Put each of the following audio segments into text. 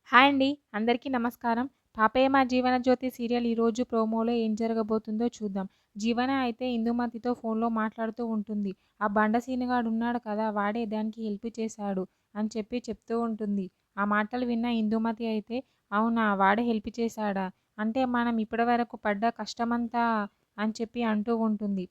Hi అండి. అందరికీ నమస్కారం. 'పాపయ్య మా జీవనజ్యోతి' సీరియల్ ఈరోజు ప్రోమోలో ఏం జరగబోతుందో చూద్దాం. జీవన అయితే ఇందుమతితో ఫోన్‌లో మాట్లాడుతూ ఉంటుంది. "ఆ బండ సీనుగాడు ఉన్నాడు కదా! వాడే దానికి హెల్ప్ చేశాడు" అని చెప్తూ ఉంటుంది. ఆ మాటలు విన్న ఇందుమతి అయితే, "అవునా! వాడే హెల్ప్ చేశాడా? అంటే మనం ఇప్పటివరకు పడ్డ కష్టమంతా" అని అంటూ ఉంటుంది.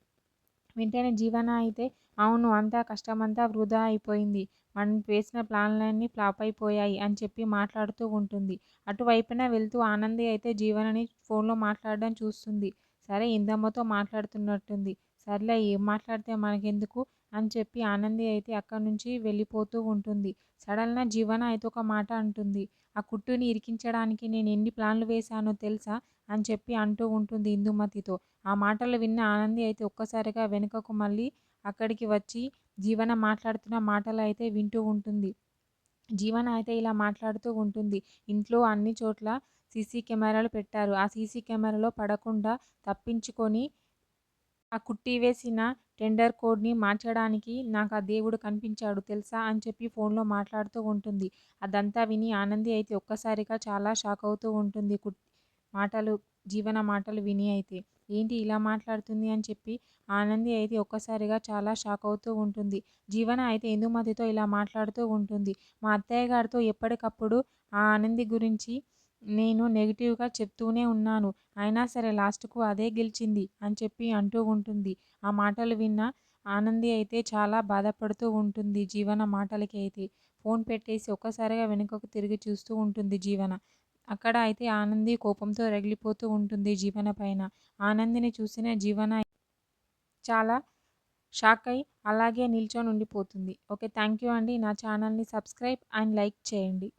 వెంటనే జీవన అయితే, "అవును. అంతా కష్టమంతా వృధా అయిపోయింది. మనం వేసిన ప్లాన్‌లన్నీ ఫ్లాప్ అయిపోయాయి" అని మాట్లాడుతూ ఉంటుంది. అటువైపున వెళ్తూ ఆనంది అయితే జీవనని ఫోన్‌లో మాట్లాడడం చూస్తుంది. సరే ఇందమ్మతో మాట్లాడుతున్నట్టుంది. సర్లే ఏం మాట్లాడితే మనకెందుకు అని ఆనంది అయితే అక్కడి నుంచి వెళ్ళిపోతూ ఉంటుంది. సడన్‌గా జీవన అయితే ఒక మాట అంటుంది. "ఆ కుట్టుని ఇరికించడానికి నేను ఎన్ని ప్లాన్‌లు వేశానో తెలుసా?" అని అంటూ ఉంటుంది ఇందుమతితో. ఆ మాటలు విన్న ఆనంది అయితే ఒక్కసారిగా వెనుకకు మళ్ళీ అక్కడికి వచ్చి జీవన మాట్లాడుతున్న మాటలు అయితే వింటూ ఉంటుంది. జీవన అయితే ఇలా మాట్లాడుతూ ఉంటుంది. ఇంట్లో అన్ని చోట్ల సీసీ కెమెరాలు పెట్టారు. ఆ సీసీ కెమెరాలో పడకుండా తప్పించుకొని ఆ కుట్టివేసిన టెండర్ కోడ్‌ని మార్చడానికి నాకా దేవుడు కనిపించాడు తెలుసా? అని ఫోన్‌లో మాట్లాడుతూ ఉంటుంది. అదంతా విని ఆనంది అయితే ఒక్కసారిగా చాలా షాక్ అవుతూ ఉంటుంది. మాటలు జీవన మాటలు విని అయితే. ఏంటి ఇలా మాట్లాడుతుంది అని ఆనంది అయితే ఒక్కసారిగా చాలా షాక్ అవుతూ ఉంటుంది. జీవన అయితే ఇందుమతితో ఇలా మాట్లాడుతూ ఉంటుంది. మా అత్తయ్య గారితో ఎప్పటికప్పుడు ఆ ఆనంది గురించి నేను నెగెటివ్‌గా చెప్తూనే ఉన్నాను. అయినా సరే లాస్ట్‌కు అదే గెలిచింది అని అంటూ ఉంటుంది. ఆ మాటలు విన్న ఆనంది అయితే చాలా బాధపడుతూ ఉంటుంది జీవన మాటలకి అయితే. ఫోన్ పెట్టేసి ఒక్కసారిగా వెనుకకు తిరిగి చూస్తూ ఉంటుంది జీవన. అక్కడ అయితే ఆనంది కోపంతో రగిలిపోతూ ఉంటుంది జీవన పైన. ఆనందిని చూసిన జీవన చాలా షాక్ అయ్యి అలాగే నిల్చొని ఉండిపోతుంది. ఓకే. థ్యాంక్ యూ అండి. నా ఛానల్‌ని సబ్స్క్రైబ్ అండ్ లైక్ చేయండి.